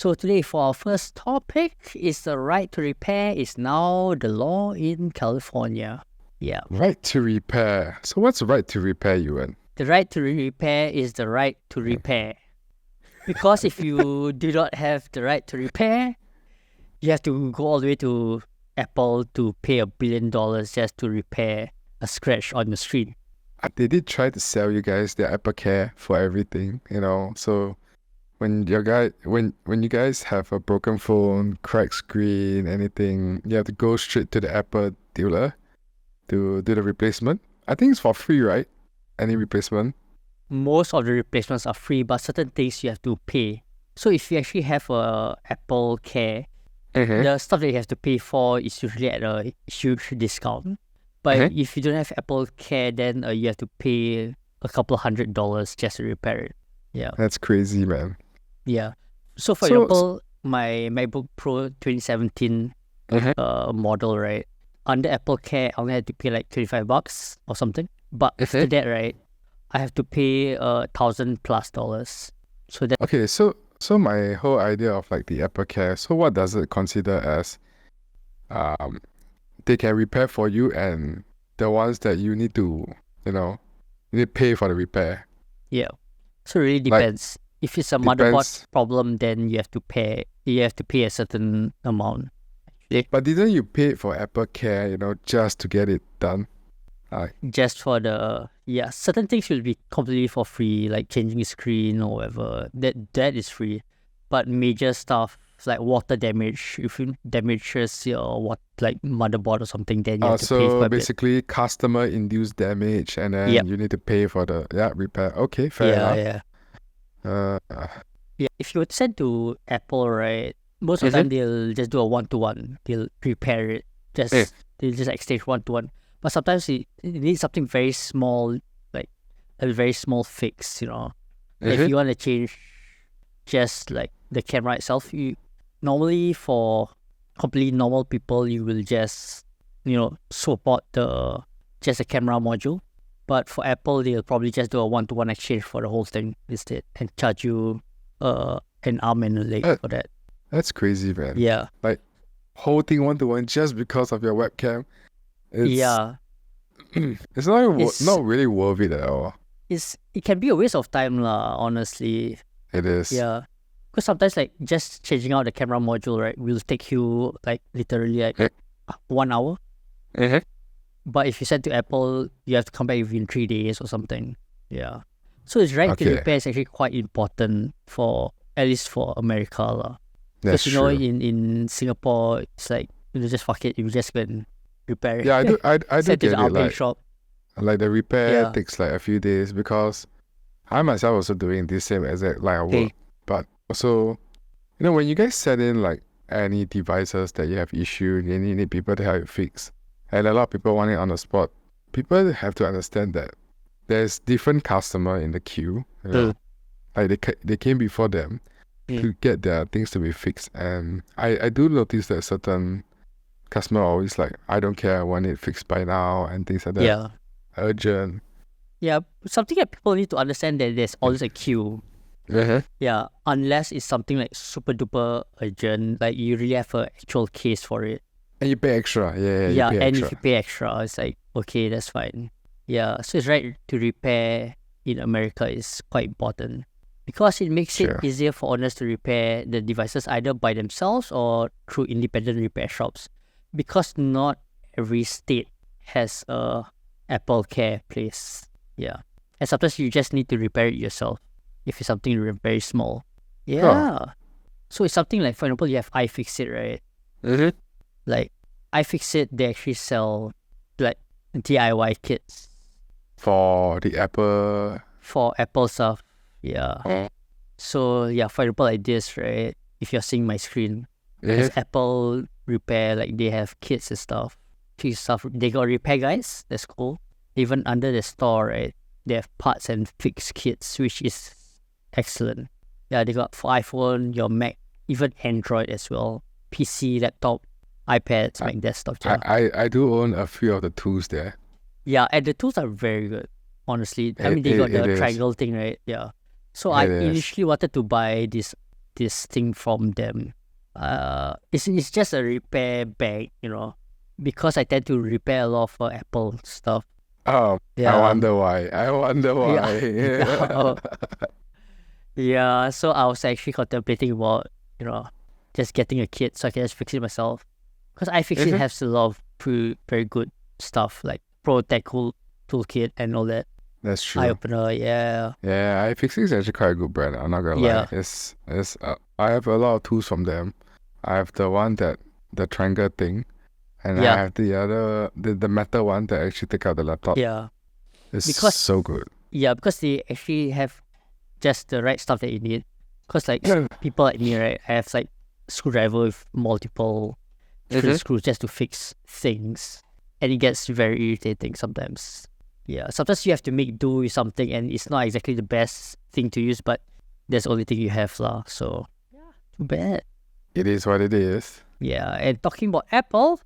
So today for our first topic is the right to repair is now the law in California. Yeah. Right to repair. So what's right to repair, Yuan? The right to repair is the right to repair. Because if you do not have the right to repair, you have to go all the way to Apple to pay $1 billion just to repair a scratch on your screen. They did try to sell you guys their Apple Care for everything, So when you guys have a broken phone, cracked screen, anything, you have to go straight to the Apple dealer to do the replacement. I think it's for free, right? Any replacement? Most of the replacements are free, but certain things you have to pay. So if you actually have a Apple Care, the stuff that you have to pay for is usually at a huge discount. But if you don't have Apple Care, then you have to pay a couple $100 just to repair it. Yeah. That's crazy, man. Yeah. So for example, my MacBook Pro 2017 model, right? Under Apple Care, I only had to pay like $25 or something. But after that, right, I have to pay $1,000+. So that okay. So my whole idea of like the Apple Care. So what does it consider as? They can repair for you, and the ones that you need to, you need to pay for the repair. Yeah. So it really depends. If it's a motherboard problem, then you have to pay a certain amount. Actually. But didn't you pay for Apple Care, just to get it done? Just for certain things will be completely for free, like changing the screen or whatever. That is free. But major stuff like water damage, if it damages your motherboard or something, then you have to pay for it. So basically customer induced damage, and then you need to pay for the repair. Okay, fair enough. If you would send to Apple, right, most of the time they'll just do a one-to-one. They'll repair it. They'll just exchange one-to-one. But sometimes it needs something very small, like a very small fix, If you want to change just like the camera itself, normally for completely normal people, you will just, swap out just the camera module. But for Apple, they'll probably just do a one-to-one exchange for the whole thing instead and charge you an arm and a leg for that. That's crazy, man. Yeah. Like, whole thing one-to-one just because of your webcam. It's not really worth it at all. It can be a waste of time, honestly. It is. Yeah. Because sometimes, just changing out the camera module, right, will take you, literally, 1 hour. But if you send to Apple, you have to come back within 3 days or something. Yeah. So it's right to repair is actually quite important at least for America. That's true. In Singapore, it's like, just fuck it, you just go and repair it. Yeah, I do send get to the it. shop. Like the repair takes a few days, because I myself also doing the same exact line of work. But also, when you guys send in any devices that you have issue and you need people to help you fix, and a lot of people want it on the spot, people have to understand that there's different customer in the queue. They came before them to get their things to be fixed, and I do notice that certain customer always I don't care, I want it fixed by now and things like that. Yeah. Urgent. Yeah, something that people need to understand that there's always a queue. Yeah, unless it's something super duper urgent, you really have an actual case for it. And you pay extra. If you pay extra, it's okay, that's fine. Yeah, so it's right to repair in America is quite important, because it makes it easier for owners to repair the devices either by themselves or through independent repair shops. Because not every state has a Apple Care place. Yeah. And sometimes you just need to repair it yourself if it's something very small. Yeah. So it's something for example, you have iFixit, right? iFixit, they actually sell DIY kits. For the Apple? For Apple stuff. Yeah. So for example, this, right? If you're seeing my screen, there's Apple repair, they have kits and stuff. They got repair guides, that's cool. Even under the store, right, they have parts and fix kits, which is excellent. Yeah, they got for iPhone, your Mac, even Android as well. PC, laptop, iPads, Mac desktop. I do own a few of the tools there. Yeah, and the tools are very good, honestly. They got the triangle thing, right? Yeah. So I initially wanted to buy this this thing from them. It's just a repair bag, because I tend to repair a lot of Apple stuff. Oh, Yeah. I wonder why. Yeah, so I was actually contemplating about, just getting a kit so I can just fix it myself. Because iFixit has a lot of very good stuff like Pro Tech Toolkit and all that. That's true. Eye opener, yeah. Yeah, iFixit is actually quite a good brand. I'm not gonna lie. It's I have a lot of tools from them. I have the one the triangle thing, and I have the other the metal one that actually take out the laptop. Yeah, it's so good. Yeah, because they actually have just the right stuff that you need. Because like people like me, right, I have like screwdriver with multiple screws just to fix things, and it gets very irritating sometimes. Yeah, sometimes you have to make do with something, and it's not exactly the best thing to use, but that's the only thing you have, lah. So yeah, too bad. It is what it is. Yeah, and talking about Apple,